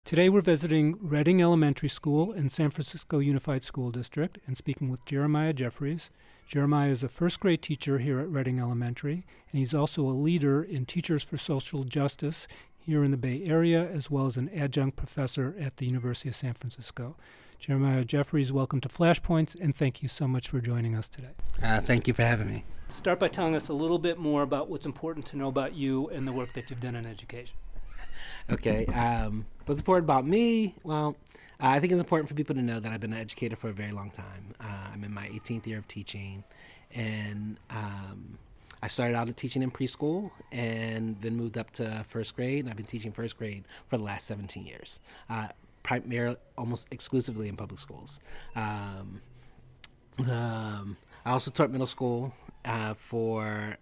Today we're visiting Reading Elementary School in San Francisco Unified School District and speaking with Jeremiah Jeffries. Jeremiah is a first grade teacher here at Reading Elementary, and he's also a leader in Teachers for Social Justice here in the Bay Area, as well as an adjunct professor at the University of San Francisco. Jeremiah Jeffries, welcome to Flashpoints, and thank you so much for joining us today. Thank you for having me. Start by telling us a little bit more about what's important to know about you and the work that you've done in education. Okay. What's important about me? Well, I think it's important for people to know that I've been an educator for a very long time. I'm in my 18th year of teaching, and I started out teaching in preschool and then moved up to first grade, and I've been teaching first grade for the last 17 years, primarily almost exclusively in public schools. I also taught middle school for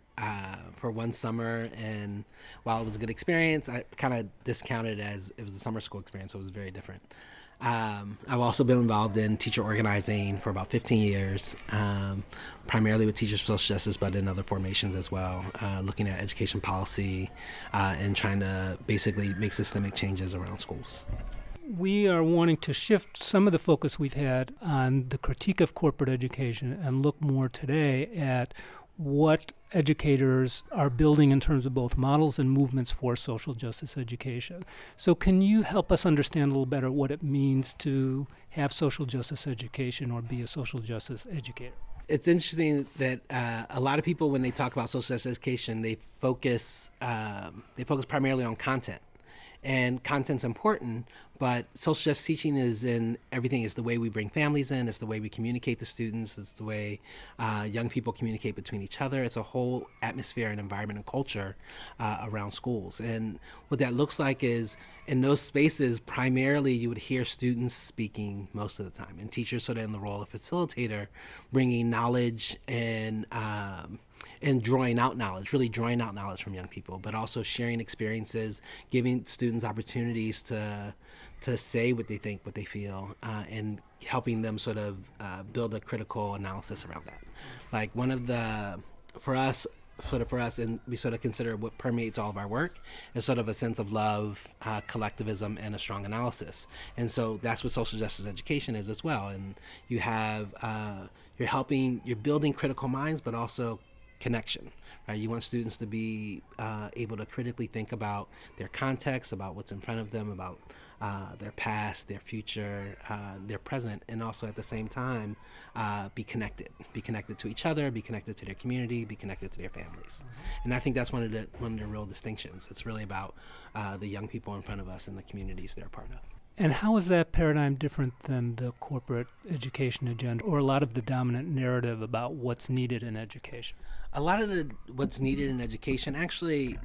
one summer, and while it was a good experience, I kind of discounted it as it was a summer school experience, so it was very different. I've also been involved in teacher organizing for about 15 years, primarily with Teachers for Social Justice, but in other formations as well, looking at education policy and trying to basically make systemic changes around schools. We are wanting to shift some of the focus we've had on the critique of corporate education and look more today at what educators are building in terms of both models and movements for social justice education. So can you help us understand a little better what it means to have social justice education or be a social justice educator? It's interesting that a lot of people, when they talk about social justice education, they focus primarily on content. And content's important, but social justice teaching is in everything. It's the way we bring families in. It's the way we communicate to students. It's the way young people communicate between each other. It's a whole atmosphere and environment and culture around schools. And what that looks like is in those spaces, primarily you would hear students speaking most of the time, and teachers sort of in the role of facilitator, bringing knowledge and drawing out knowledge from young people, but also sharing experiences, giving students opportunities to say what they think, what they feel, and helping them sort of build a critical analysis around that. Like for us, and we sort of consider what permeates all of our work is sort of a sense of love, collectivism, and a strong analysis. And so that's what social justice education is as well. And you have, you're building critical minds, but also connection, right? You want students to be able to critically think about their context, about what's in front of them, about their past, their future, their present, and also at the same time be connected to each other, be connected to their community, be connected to their families. And I think that's one of the real distinctions. It's really about the young people in front of us and the communities they're a part of. And how is that paradigm different than the corporate education agenda or a lot of the dominant narrative about what's needed in education? A lot of what's needed in education actually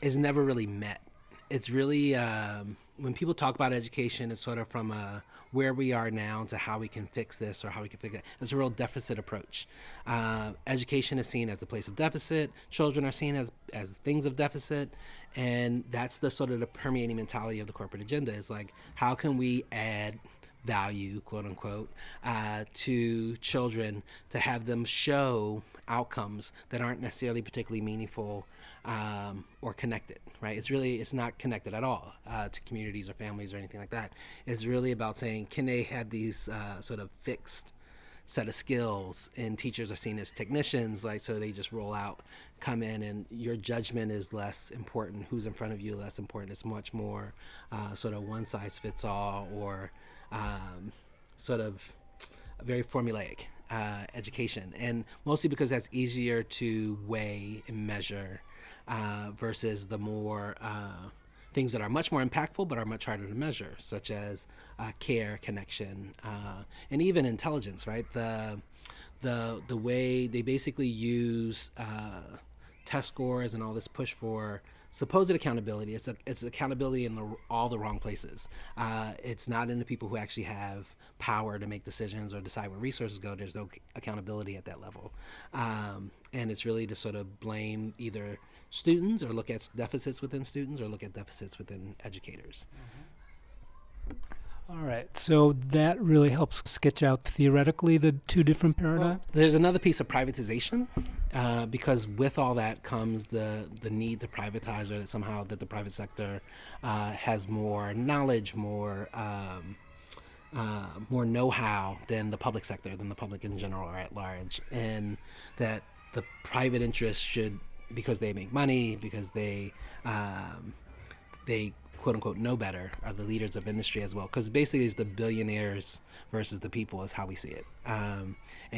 is never really met. It's really, when people talk about education, it's sort of from where we are now to how we can fix this or how we can fix it. It's a real deficit approach. Education is seen as a place of deficit. Children are seen as things of deficit. And that's the sort of the permeating mentality of the corporate agenda is like, how can we add value, quote unquote, to children to have them show outcomes that aren't necessarily particularly meaningful or connected, right? It's not connected at all to communities or families or anything like that. It's really about saying, can they have these sort of fixed set of skills, and teachers are seen as technicians, like, so they just roll out, come in, and your judgment is less important. Who's in front of you less important. It's much more sort of one size fits all or sort of very formulaic education, and mostly because that's easier to weigh and measure versus the more things that are much more impactful but are much harder to measure, such as care, connection, and even intelligence, right? The way they basically use test scores and all this push for supposed accountability. It's accountability in all the wrong places. It's not in the people who actually have power to make decisions or decide where resources go. There's no accountability at that level. And it's really to sort of blame either students or look at deficits within students or look at deficits within educators. All right. So that really helps sketch out theoretically the two different paradigms. There's another piece of privatization, because with all that comes the need to privatize, or that somehow that the private sector has more knowledge, more know-how than the public sector, than the public in general or at large, and that the private interests should, because they make money, because they quote unquote know better, are the leaders of industry as well, because basically it's the billionaires versus the people is how we see it, and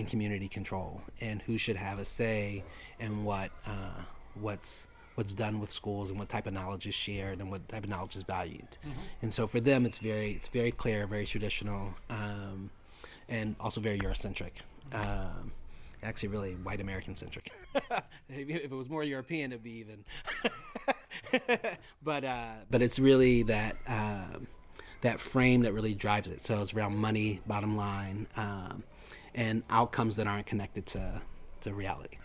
community control, and who should have a say in what's done with schools, and what type of knowledge is shared, and what type of knowledge is valued. And so for them it's very clear, very traditional, and also very Eurocentric, actually really white American centric. If it was more European it'd be even but it's really that frame that really drives it. So it's around money, bottom line, and outcomes that aren't connected to reality.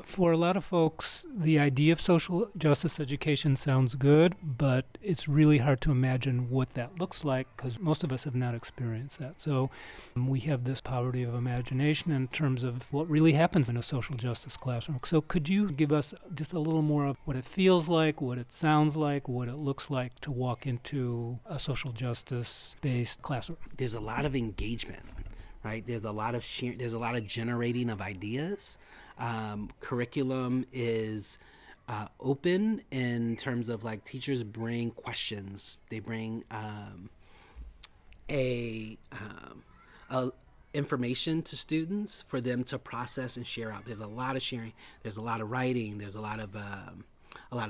For a lot of folks, the idea of social justice education sounds good, but it's really hard to imagine what that looks like because most of us have not experienced that. So we have this poverty of imagination in terms of what really happens in a social justice classroom. So could you give us just a little more of what it feels like, what it sounds like, what it looks like to walk into a social justice-based classroom? There's a lot of engagement, right? There's a lot of there's a lot of generating of ideas. Curriculum is open in terms of like teachers bring questions. They bring a information to students for them to process and share out. There's a lot of sharing. There's a lot of writing. There's a lot of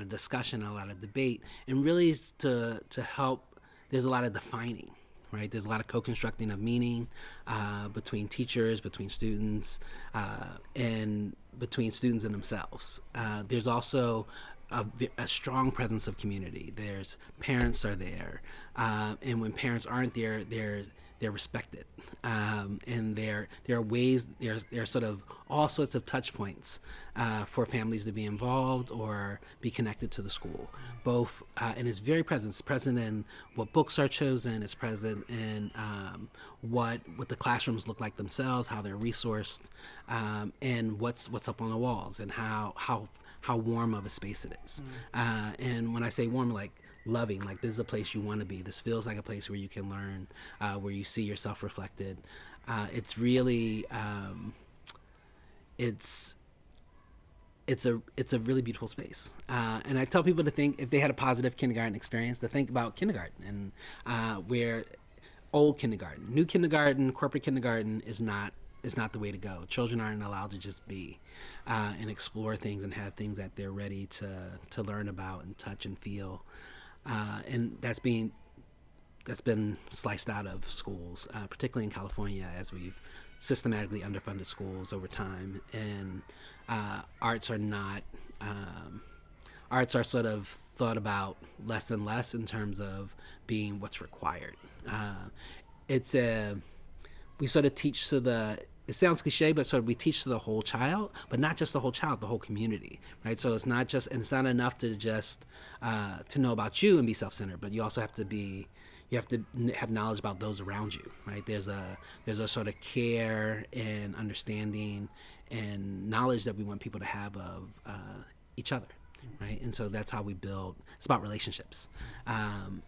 discussion, a lot of debate, and really to help. There's a lot of defining. Right, there's a lot of co-constructing of meaning between teachers, between students, and between students and themselves. There's also a strong presence of community. There's parents are there, and when parents aren't there, they're respected, and there are ways, there are sort of all sorts of touch points for families to be involved or be connected to the school. Both, and it's very present. It's present in what books are chosen. It's present in what the classrooms look like themselves, how they're resourced, and what's up on the walls, and how warm of a space it is. And when I say warm, like loving, like this is a place you want to be. This feels like a place where you can learn, where you see yourself reflected. It's really, it's a really beautiful space. And I tell people to think, if they had a positive kindergarten experience, to think about kindergarten, and where old kindergarten, new kindergarten, corporate kindergarten is not the way to go. Children aren't allowed to just be and explore things and have things that they're ready to learn about and touch and feel. And that's been sliced out of schools, particularly in California, as we've systematically underfunded schools over time. And arts are sort of thought about less and less in terms of being what's required. We sort of teach it sounds cliche, but sort of we teach to the whole child, but not just the whole child, the whole community, right? So it's not enough to just to know about you and be self-centered, but you also have to have knowledge about those around you, right? There's a sort of care and understanding and knowledge that we want people to have of each other, right? And so that's how we build. It's about relationships and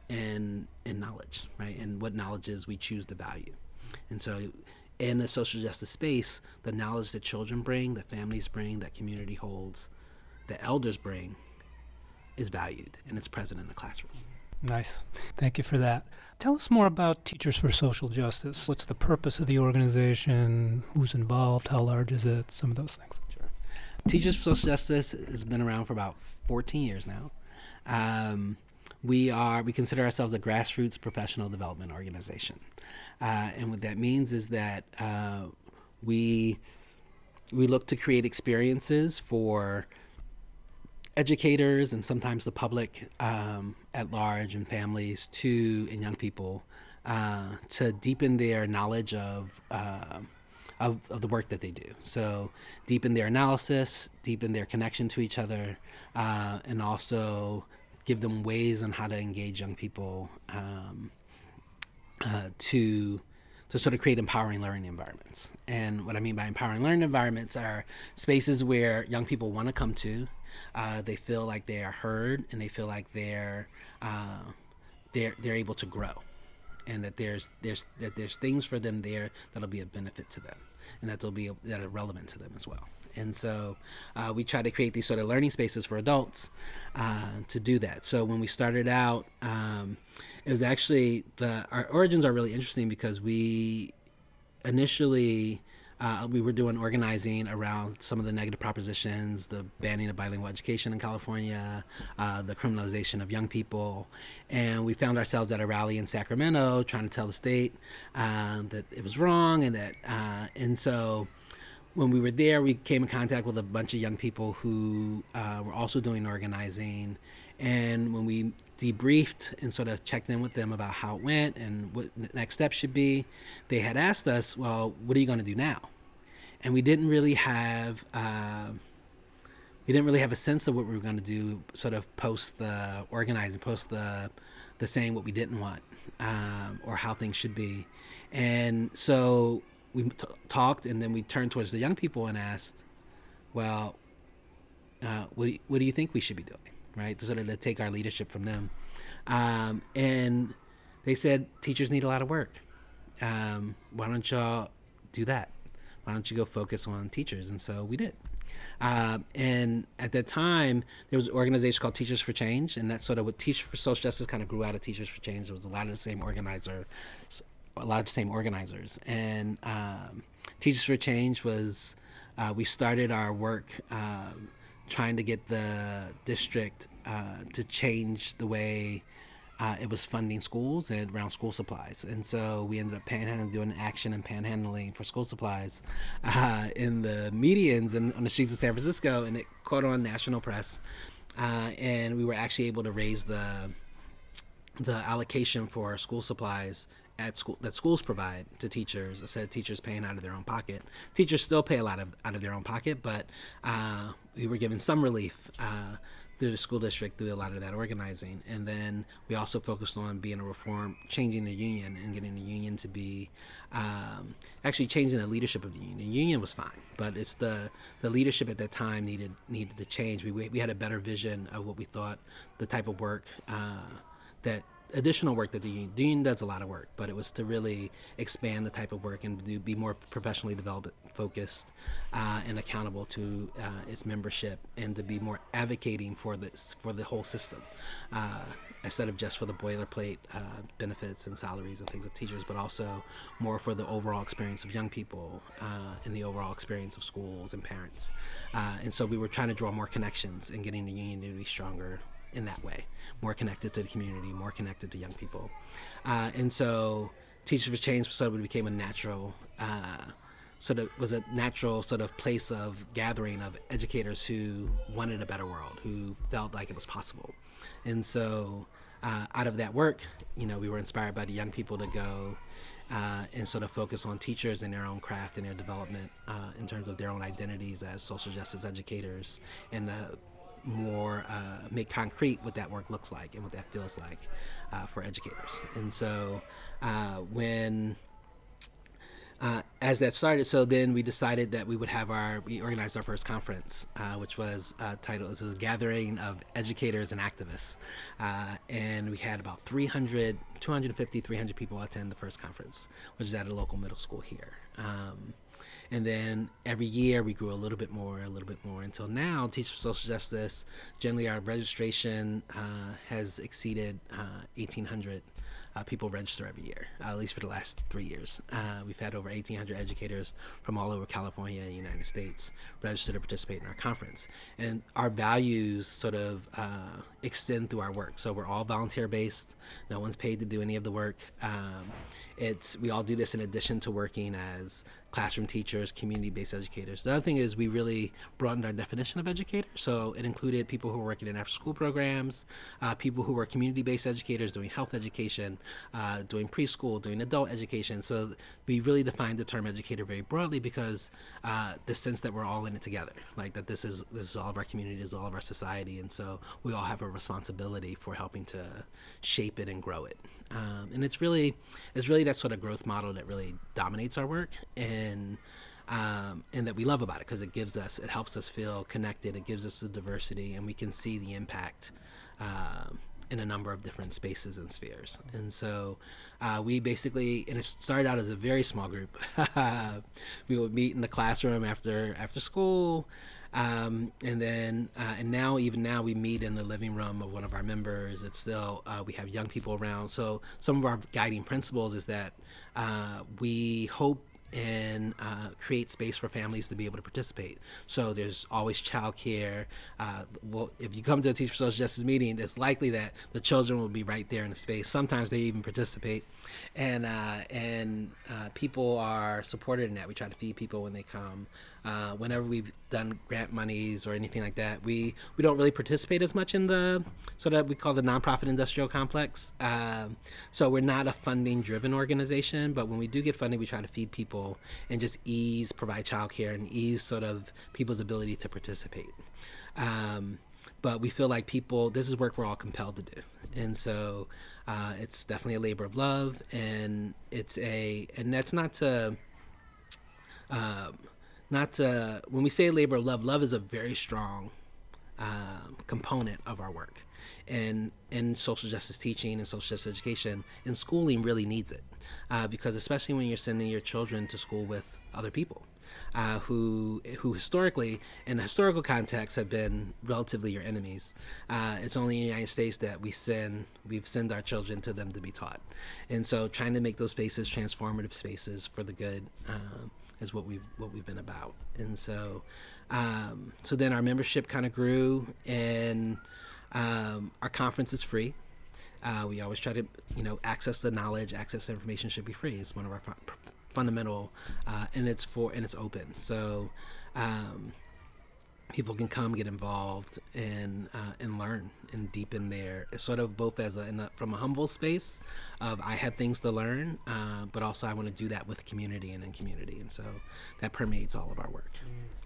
knowledge, right? And what knowledges we choose to value. And so in a social justice space, the knowledge that children bring, that families bring, that community holds, that elders bring, is valued, and it's present in the classroom. Nice. Thank you for that. Tell us more about Teachers for Social Justice. What's the purpose of the organization? Who's involved? How large is it? Some of those things. Sure. Teachers for Social Justice has been around for about 14 years now. We consider ourselves a grassroots professional development organization. And what that means is that we look to create experiences for educators and sometimes the public at large, and families and young people to deepen their knowledge of the work that they do. So deepen their analysis, deepen their connection to each other, and also give them ways on how to engage young people to sort of create empowering learning environments. And what I mean by empowering learning environments are spaces where young people want to come to. They feel like they are heard, and they feel like they're able to grow, and that there's things for them there that'll be a benefit to them, and that are relevant to them as well. And so we try to create these sort of learning spaces for adults to do that. So when we started out, it was actually our origins are really interesting, because we initially we were doing organizing around some of the negative propositions, the banning of bilingual education in California, the criminalization of young people, and we found ourselves at a rally in Sacramento trying to tell the state that it was wrong, and so when we were there, we came in contact with a bunch of young people who were also doing organizing. And when we debriefed and sort of checked in with them about how it went and what the next steps should be, they had asked us, well, what are you going to do now? And we didn't really have a sense of what we were going to do sort of post the organizing, post the saying what we didn't want, or how things should be. And so we talked, and then we turned towards the young people and asked, well, what do you think we should be doing, right? To sort of to take our leadership from them. And they said, teachers need a lot of work. Why don't y'all do that? Why don't you go focus on teachers? And so we did. And at that time, there was an organization called Teachers for Change, and that's sort of what Teachers for Social Justice kind of grew out of Teachers for Change. There was a lot of the same organizers, and Teachers for Change was, we started our work trying to get the district to change the way it was funding schools and around school supplies. And so we ended up doing action and panhandling for school supplies in the medians and on the streets of San Francisco, and it caught on national press. And we were actually able to raise the allocation for school supplies that schools provide to teachers, instead of teachers paying out of their own pocket. Teachers still pay a lot out of their own pocket, but we were given some relief through the school district through a lot of that organizing. And then we also focused on being a reform, changing the union and getting the union to be, actually changing the leadership of the union. The union was fine, but it's the leadership at that time needed to change. We had a better vision of what we thought the type of work that additional work that the union does a lot of work, but it was to really expand the type of work and be more professionally developed, focused, and accountable to its membership, and to be more advocating for the whole system, instead of just for the boilerplate benefits and salaries and things of teachers, but also more for the overall experience of young people and the overall experience of schools and parents. And so we were trying to draw more connections and getting the union to be stronger in that way, more connected to the community, more connected to young people. And so Teachers for Change sort of became a natural sort of place of gathering of educators who wanted a better world, who felt like it was possible. And so out of that work, we were inspired by the young people to go and sort of focus on teachers and their own craft and their development in terms of their own identities as social justice educators, and more make concrete what that work looks like and what that feels like for educators. And so as that started, so then we decided that we organized our first conference, which was titled, it was Gathering of Educators and Activists. And we had about 250, 300 people attend the first conference, which is at a local middle school here. And then every year we grew a little bit more, until now, Teach for Social Justice, generally our registration has exceeded 1,800 people register every year, at least for the last 3 years. We've had over 1,800 educators from all over California and the United States register to participate in our conference. And our values sort of extend through our work. So we're all volunteer-based. No one's paid to do any of the work. We all do this in addition to working as classroom teachers, community-based educators. The other thing is we really broadened our definition of educator. So it included people who were working in after-school programs, people who were community-based educators doing health education, doing preschool, doing adult education. So we really defined the term educator very broadly, because the sense that we're all in it together, like that this is all of our community, this is all of our society, and so we all have a of responsibility for helping to shape it and grow it. And it's really that sort of growth model that really dominates our work, and that we love about it, because it helps us feel connected. It gives us the diversity, and we can see the impact in a number of different spaces and spheres. And so we basically, and it started out as a very small group. We would meet in the classroom after school, and now we meet in the living room of one of our members. It's still, we have young people around. So some of our guiding principles is that we hope and create space for families to be able to participate. So there's always childcare. Well, if you come to a Teach for Social Justice meeting, it's likely that the children will be right there in the space. Sometimes they even participate, and people are supported in that. We try to feed people when they come. Whenever we've done grant monies or anything like that, we don't really participate as much in the sort of, we call the nonprofit industrial complex. So we're not a funding driven organization, but when we do get funding, we try to feed people and just provide childcare and ease sort of people's ability to participate. But we feel like this is work we're all compelled to do. And so it's definitely a labor of love, and that's not to, when we say labor of love is a very strong component of our work. And in social justice teaching and social justice education, and schooling really needs it, because especially when you're sending your children to school with other people who historically, in the historical context, have been relatively your enemies. It's only in the United States that we've sent our children to them to be taught. And so trying to make those spaces transformative spaces for the good is what we've been about. And so so then our membership kind of grew, and our conference is free. We always try to, access the knowledge, access the information should be free. It's one of our fundamental, and it's open. So people can come, get involved, and learn and deepen sort of both from a humble space of I have things to learn, but also I want to do that with community and in community. And so that permeates all of our work.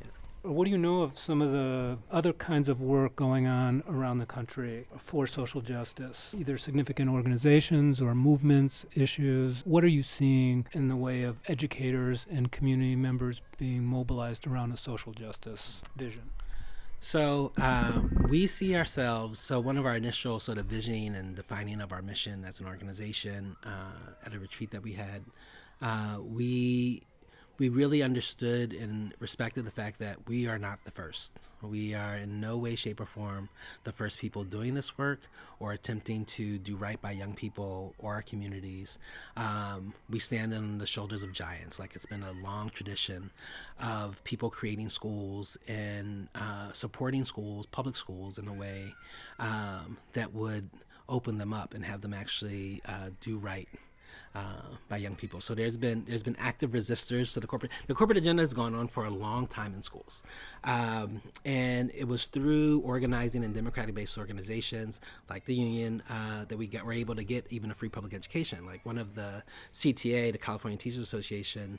Yeah. What do you know of some of the other kinds of work going on around the country for social justice, either significant organizations or movements, issues? What are you seeing in the way of educators and community members being mobilized around a social justice vision? So we see ourselves, so one of our initial sort of visioning and defining of our mission as an organization at a retreat that we had, we really understood and respected the fact that we are not the first. We are in no way, shape, or form the first people doing this work or attempting to do right by young people or our communities. We stand on the shoulders of giants. Like, it's been a long tradition of people creating schools and supporting schools, public schools, in a way that would open them up and have them actually do right by young people. So there's been active resistors to the corporate agenda has gone on for a long time in schools, and it was through organizing in democratic-based organizations like the union that were able to get even a free public education. Like one of the CTA, the California Teachers Association,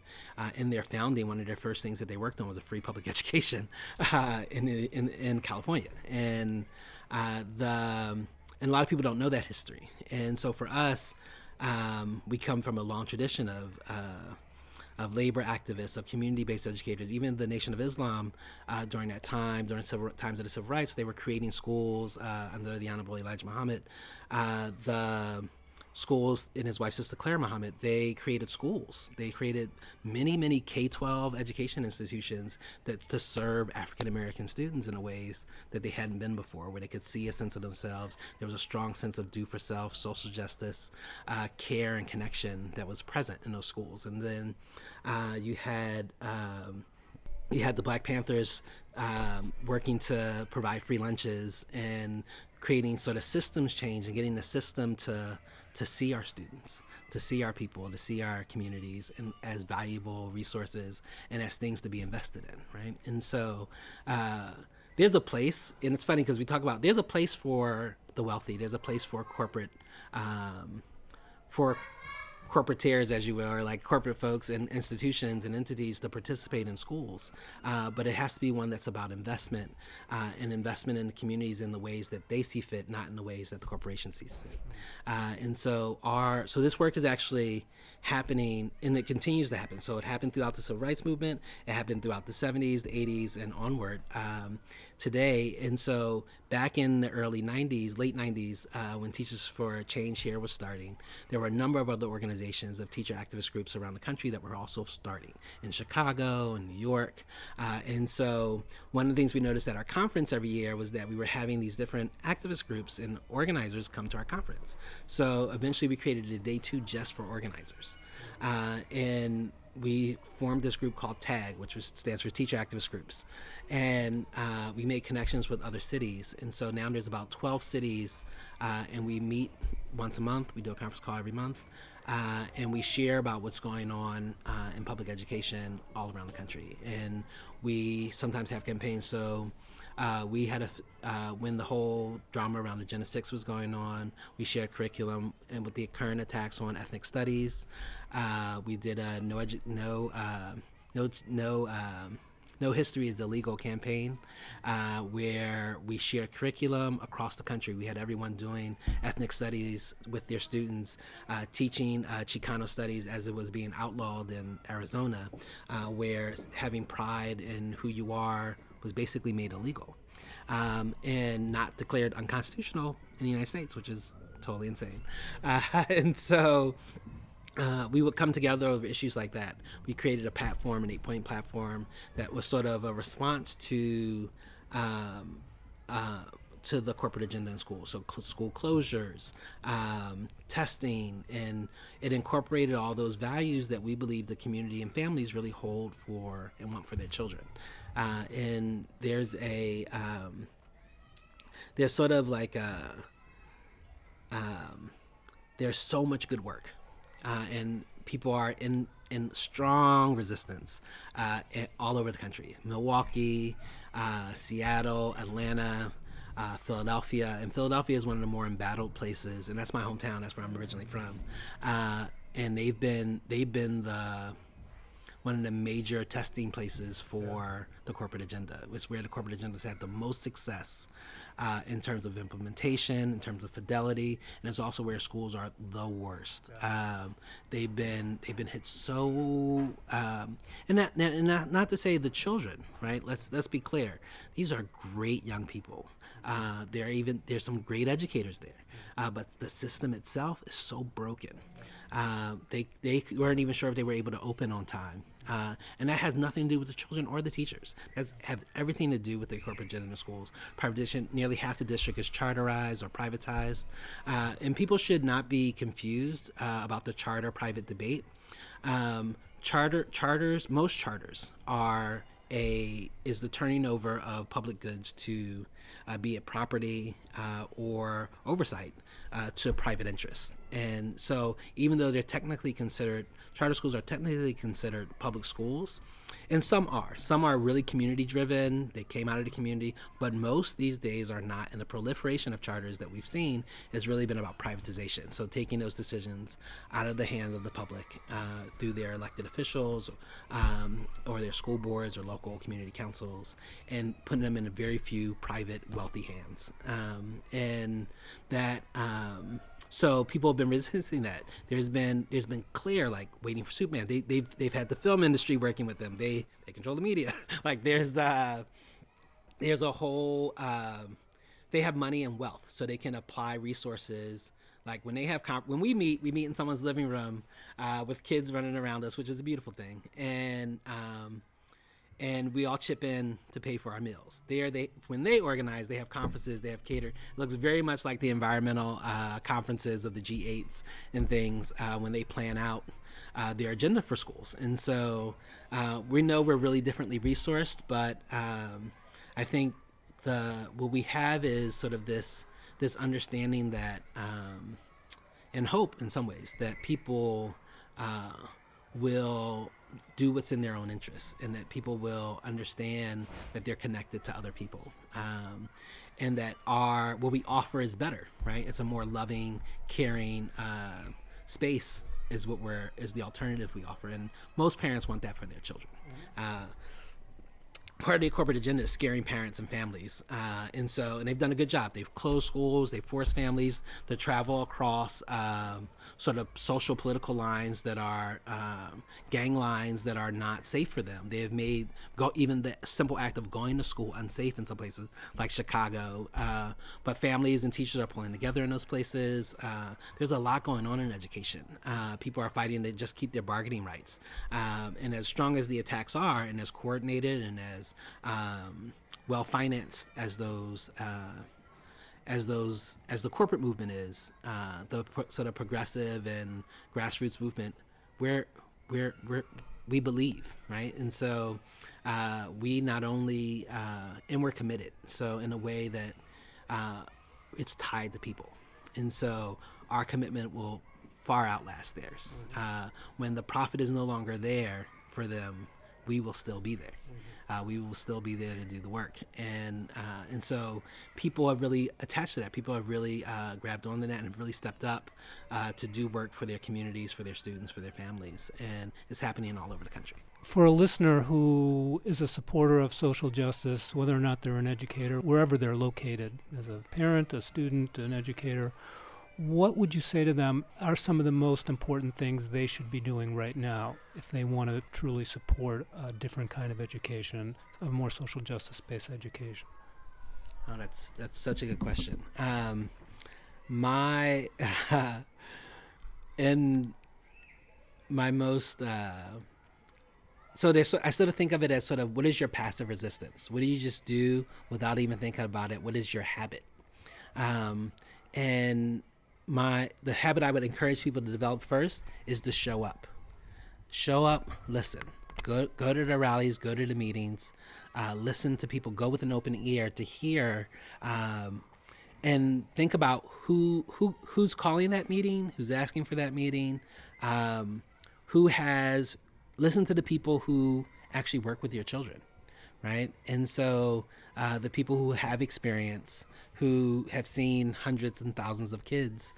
in their founding, one of their first things that they worked on was a free public education in California, and a lot of people don't know that history. And so for us, we come from a long tradition of labor activists, of community-based educators. Even the Nation of Islam, during several times of the civil rights, they were creating schools under the Honorable Elijah Muhammad. The schools, and his wife, Sister Claire Muhammad, they created schools. They created many, many K-12 education institutions to serve African-American students in ways that they hadn't been before, where they could see a sense of themselves. There was a strong sense of do for self, social justice, care, and connection that was present in those schools. And then you had the Black Panthers working to provide free lunches and creating sort of systems change and getting the system to see our students, to see our people, to see our communities and as valuable resources and as things to be invested in, right? And so there's a place, and it's funny because we talk about there's a place for the wealthy, there's a place for corporate corporateers, as you will, or like corporate folks and institutions and entities to participate in schools. But it has to be one that's about investment and investment in the communities in the ways that they see fit, not in the ways that the corporation sees fit. So this work is actually happening, and it continues to happen. So it happened throughout the civil rights movement. It happened throughout the 70s, the 80s, and onward today. And so back in the early 90s, late 90s, when Teachers for Change here was starting, there were a number of other organizations of teacher activist groups around the country that were also starting in Chicago and New York. And so one of the things we noticed at our conference every year was that we were having these different activist groups and organizers come to our conference. So eventually we created a day 2 just for organizers. And we formed this group called TAG, which stands for Teacher Activist Groups. And we made connections with other cities. And so now there's about 12 cities, and we meet once a month. We do a conference call every month. And we share about what's going on in public education all around the country. And we sometimes have campaigns. So we had when the whole drama around Agenda 6 was going on, we shared curriculum, and with the current attacks on ethnic studies, we did a no history is illegal campaign, where we shared curriculum across the country. We had everyone doing ethnic studies with their students, teaching Chicano studies as it was being outlawed in Arizona, where having pride in who you are was basically made illegal, and not declared unconstitutional in the United States, which is totally insane. And so we would come together over issues like that. We created a platform, an 8-point platform that was sort of a response to the corporate agenda in schools. So school closures, testing, and it incorporated all those values that we believe the community and families really hold for and want for their children. And there's there's sort of like there's so much good work. And people are in strong resistance all over the country. Milwaukee, Seattle, Atlanta, Philadelphia. And Philadelphia is one of the more embattled places, and that's my hometown. That's where I'm originally from. And they've been one of the major testing places for the corporate agenda. It's where the corporate agenda's had the most success in terms of implementation, in terms of fidelity, and it's also where schools are the worst. They've been hit so, and not to say the children, right? Let's be clear. These are great young people. There's some great educators there, but the system itself is so broken. They weren't even sure if they were able to open on time. And that has nothing to do with the children or the teachers. That has everything to do with the corporate agenda in schools. Privatization, nearly half the district is charterized or privatized. And people should not be confused about the charter-private debate. Most charters is the turning over of public goods to be it property or oversight to private interests. And so even though charter schools are technically considered public schools, and some are really community driven. They came out of the community, but most these days are not. And the proliferation of charters that we've seen has really been about privatization. So taking those decisions out of the hands of the public through their elected officials or their school boards or local community councils, and putting them in a very few private wealthy hands. And that so people have been resisting that. There's been clear, like Waiting for Superman. They've had the film industry working with them. They control the media. Like there's a whole they have money and wealth, so they can apply resources. Like when they have when we meet in someone's living room with kids running around us, which is a beautiful thing, and we all chip in to pay for our meals. When they organize, they have conferences, they have catered. It looks very much like the environmental conferences of the G8s and things when they plan out their agenda for schools. And so we know we're really differently resourced, but I think what we have is sort of this understanding that, and hope in some ways, that people will do what's in their own interests, and that people will understand that they're connected to other people, and that what we offer is better, right? It's a more loving, caring space is the alternative we offer, and most parents want that for their children. Part of the corporate agenda is scaring parents and families, and they've done a good job. They've closed schools, they've forced families to travel across sort of social political lines that are gang lines that are not safe for them. They have made even the simple act of going to school unsafe in some places like Chicago. But families and teachers are pulling together in those places. There's a lot going on in education. People are fighting to just keep their bargaining rights. And as strong as the attacks are, and as coordinated and as well financed as the corporate movement is, the sort of progressive and grassroots movement, we believe, right? And so we not only and we're committed, so in a way that it's tied to people, and so our commitment will far outlast theirs. When the profit is no longer there for them, we will still be there. We will still be there to do the work, and so people have really attached to that. People have really grabbed onto that and have really stepped up to do work for their communities, for their students, for their families, and it's happening all over the country. For a listener who is a supporter of social justice, whether or not they're an educator, wherever they're located, as a parent, a student, an educator, what would you say to them are some of the most important things they should be doing right now if they want to truly support a different kind of education, a more social justice-based education? Oh, that's such a good question. My in my most so I sort of think of it as sort of, what is your passive resistance? What do you just do without even thinking about it? What is your habit? And the habit I would encourage people to develop first is to show up. Show up, listen. Go to the rallies, go to the meetings, listen to people, go with an open ear to hear, and think about who's calling that meeting, who's asking for that meeting, who has listened to the people who actually work with your children, right? And so the people who have experience, who have seen hundreds and thousands of kids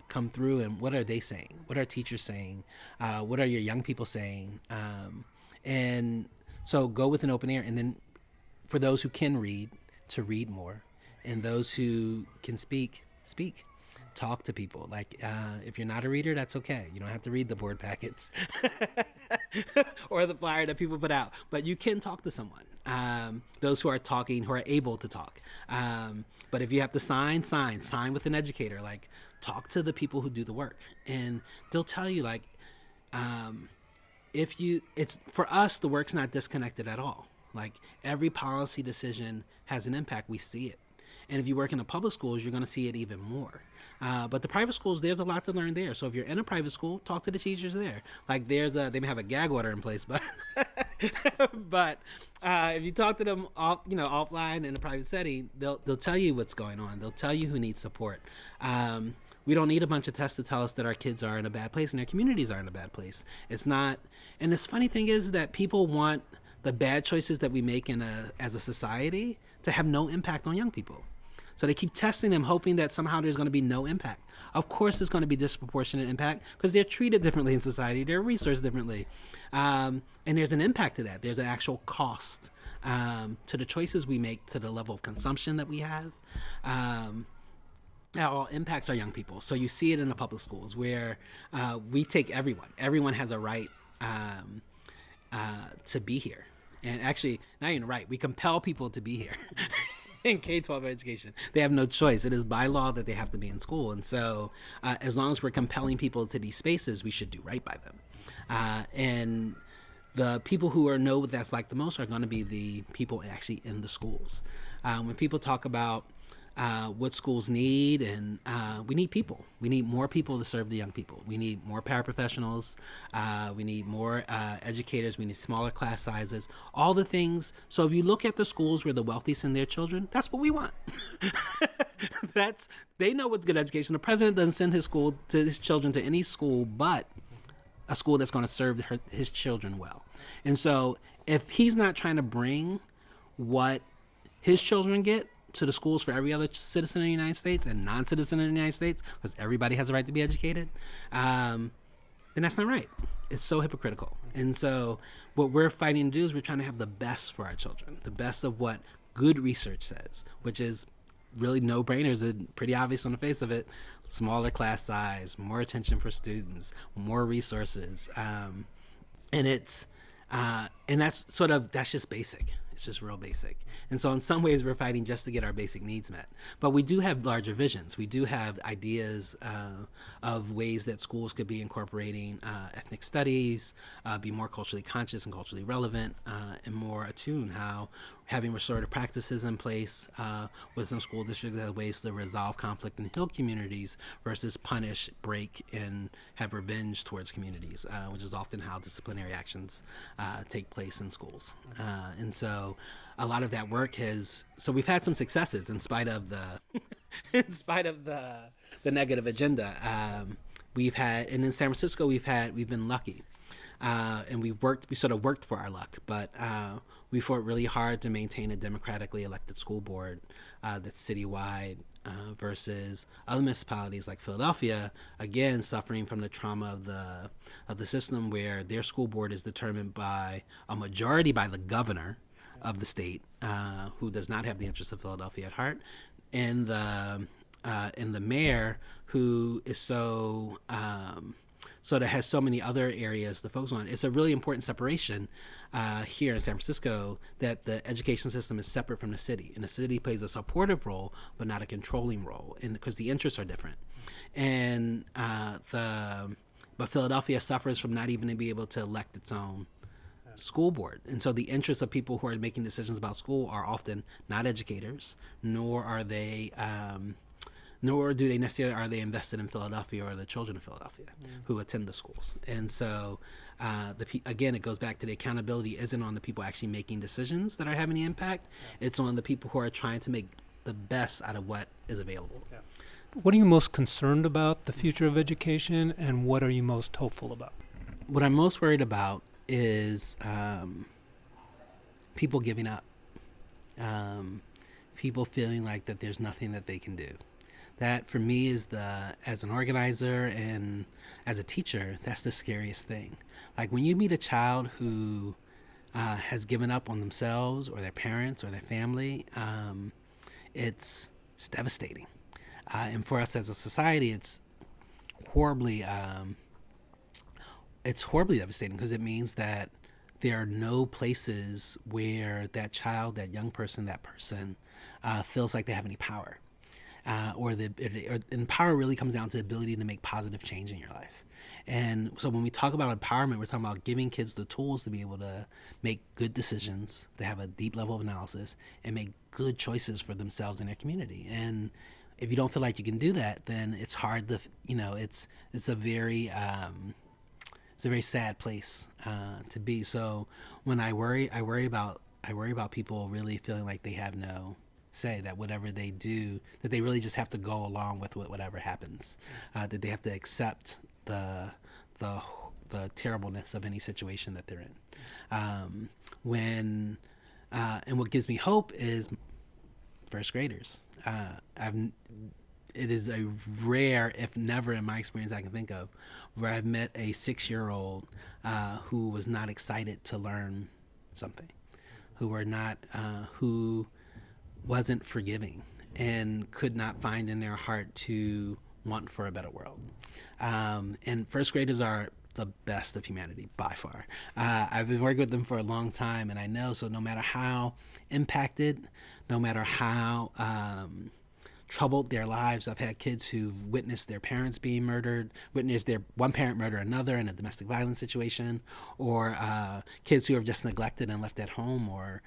come through, and what are they saying? What are teachers saying? What are your young people saying? And so go with an open ear, and then for those who can read, to read more, and those who can speak. Talk to people. Like, if you're not a reader, that's okay. You don't have to read the board packets or the flyer that people put out, but you can talk to someone. Those who are talking, who are able to talk. But if you have to sign with an educator. Like, talk to the people who do the work, and they'll tell you, like, it's for us, the work's not disconnected at all. Like, every policy decision has an impact. We see it. And if you work in the public schools, you're going to see it even more. But the private schools, there's a lot to learn there. So if you're in a private school, talk to the teachers there. Like, they may have a gag order in place, but but if you talk to them offline in a private setting, they'll tell you what's going on. They'll tell you who needs support. We don't need a bunch of tests to tell us that our kids are in a bad place and their communities are in a bad place. It's not. And the funny thing is that people want the bad choices that we make as a society to have no impact on young people. So they keep testing them, hoping that somehow there's going to be no impact. Of course there's going to be disproportionate impact, because they're treated differently in society, they're resourced differently. And there's an impact to that. There's an actual cost to the choices we make, to the level of consumption that we have. That all impacts our young people. So you see it in the public schools, where we take everyone. Everyone has a right to be here. And actually, not even right, we compel people to be here. In K-12 education, they have no choice. It is by law that they have to be in school, and so as long as we're compelling people to these spaces, we should do right by them. And the people who know what that's like the most are going to be the people actually in the schools. When people talk about what schools need, and we need people. We need more people to serve the young people. We need more paraprofessionals. We need more educators. We need smaller class sizes. All the things. So if you look at the schools where the wealthy send their children, that's what we want. They know what's good education. The president doesn't send his children to any school but a school that's going to serve his children well. And so if he's not trying to bring what his children get to the schools for every other citizen in the United States and non-citizen in the United States, because everybody has a right to be educated, then that's not right. It's so hypocritical. And so what we're fighting to do is we're trying to have the best for our children, the best of what good research says, which is really no-brainers and pretty obvious on the face of it. Smaller class size, more attention for students, more resources. And it's and that's just basic. It's just real basic. And so in some ways we're fighting just to get our basic needs met. But we do have larger visions. We do have ideas of ways that schools could be incorporating ethnic studies, be more culturally conscious and culturally relevant, and more attuned, how having restorative practices in place within school districts as ways to resolve conflict and heal communities versus punish, break, and have revenge towards communities, which is often how disciplinary actions take place in schools. And so a lot of that work so we've had some successes in spite of the the negative agenda. We've had, and in San Francisco we've been lucky. And we sort of worked for our luck, but we fought really hard to maintain a democratically elected school board that's citywide versus other municipalities like Philadelphia, again, suffering from the trauma of the system where their school board is determined by a majority by the governor of the state, who does not have the interests of Philadelphia at heart, and the mayor who is so that has so many other areas to focus on. It's a really important separation here in San Francisco, that the education system is separate from the city, and the city plays a supportive role but not a controlling role, and because the interests are different. And but Philadelphia suffers from not even being able to elect its own school board, and so the interests of people who are making decisions about school are often not educators, nor are they are they invested in Philadelphia or the children of Philadelphia who attend the schools. And so again, it goes back to the accountability isn't on the people actually making decisions that are having the impact. It's on the people who are trying to make the best out of what is available. What are you most concerned about the future of education, and what are you most hopeful about? What I'm most worried about is people giving up, people feeling like that there's nothing that they can do. That for me is as an organizer and as a teacher, that's the scariest thing. Like when you meet a child who has given up on themselves or their parents or their family, it's devastating. And for us as a society, it's horribly devastating, because it means that there are no places where that child, that young person, that person feels like they have any power. And power really comes down to the ability to make positive change in your life. And so when we talk about empowerment, we're talking about giving kids the tools to be able to make good decisions, to have a deep level of analysis, and make good choices for themselves and their community. And if you don't feel like you can do that, then it's hard to, it's a very sad place to be. So when I worry about people really feeling like they have no say, that whatever they do, that they really just have to go along with whatever happens, that they have to accept the terribleness of any situation that they're in. And what gives me hope is first graders. It is a rare, if never in my experience I can think of, where I've met a 6-year-old who was not excited to learn something, who wasn't forgiving and could not find in their heart to want for a better world. And first graders are the best of humanity by far. I've been working with them for a long time, and I know, so no matter how impacted, no matter how troubled their lives, I've had kids who've witnessed their parents being murdered, witnessed their one parent murder another in a domestic violence situation, or kids who are just neglected and left at home, or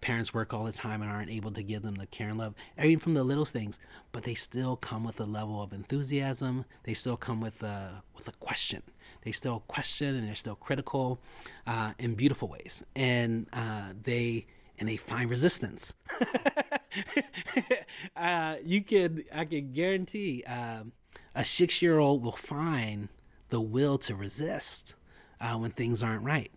parents work all the time and aren't able to give them the care and love, everything from the littlest things, but they still come with a level of enthusiasm. They still come with a question. They still question, and they're still critical in beautiful ways, and they find resistance. I can guarantee a 6-year-old will find the will to resist when things aren't right,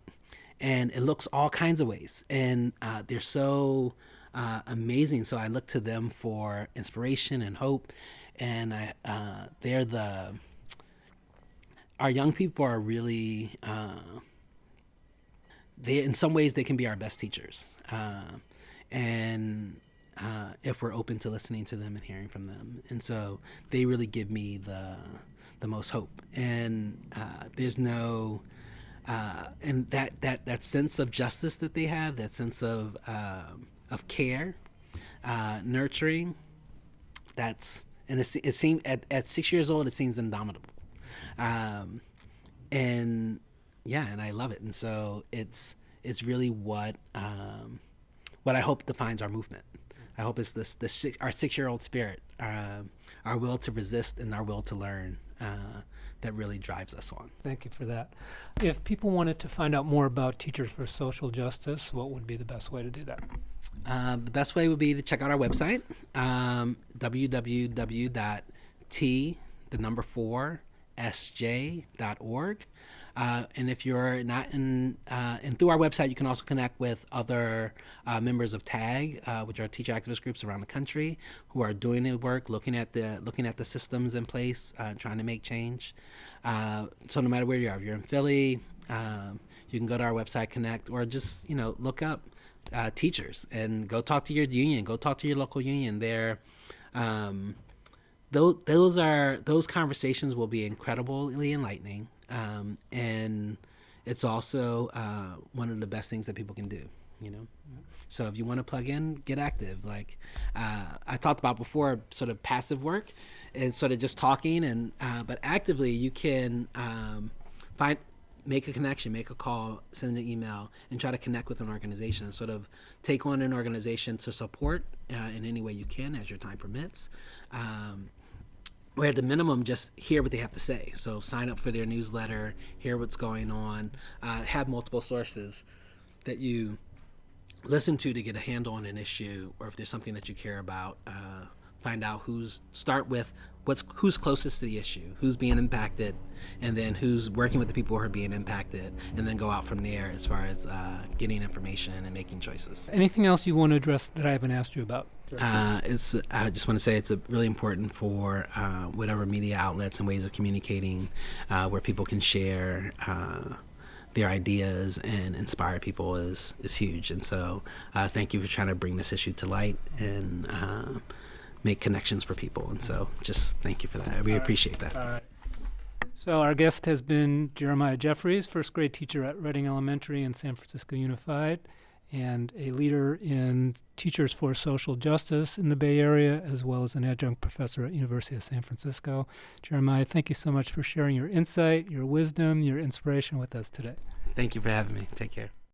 and it looks all kinds of ways, and they're so amazing. So I look to them for inspiration and hope, and they're our young people are really, they in some ways they can be our best teachers, and if we're open to listening to them and hearing from them. And so they really give me the most hope. And there's no, and that sense of justice that they have, that sense of care, nurturing, and it seems at 6 years old, it seems indomitable. And yeah, and I love it. And so it's really what I hope defines our movement. I hope it's our 6-year-old spirit, our will to resist and our will to learn, that really drives us on. Thank you for that. If people wanted to find out more about Teachers for Social Justice, what would be the best way to do that? The best way would be to check out our website, www.t4sj.org. And if you're not and through our website, you can also connect with other members of TAG, which are teacher activist groups around the country, who are doing the work, looking at the systems in place, trying to make change. So no matter where you are, if you're in Philly, you can go to our website, connect, or just look up teachers and go talk to your union, go talk to your local union. Those conversations will be incredibly enlightening. And it's also one of the best things that people can do, So if you want to plug in, get active. Like I talked about before, sort of passive work and sort of just talking, but actively you can make a connection, make a call, send an email, and try to connect with an organization. Sort of take on an organization to support in any way you can as your time permits. Or at the minimum, just hear what they have to say. So sign up for their newsletter, hear what's going on, have multiple sources that you listen to get a handle on an issue, or if there's something that you care about, find out start with who's closest to the issue, who's being impacted, and then who's working with the people who are being impacted, and then go out from there as far as getting information and making choices. Anything else you want to address that I haven't asked you about? I just want to say it's really important for whatever media outlets and ways of communicating where people can share their ideas and inspire people is huge. And so thank you for trying to bring this issue to light and make connections for people. And so just thank you for that. We appreciate that. All right. So our guest has been Jeremiah Jeffries, first grade teacher at Reading Elementary and San Francisco Unified, and a leader in Teachers for Social Justice in the Bay Area, as well as an adjunct professor at University of San Francisco. Jeremiah, thank you so much for sharing your insight, your wisdom, your inspiration with us today. Thank you for having me. Take care.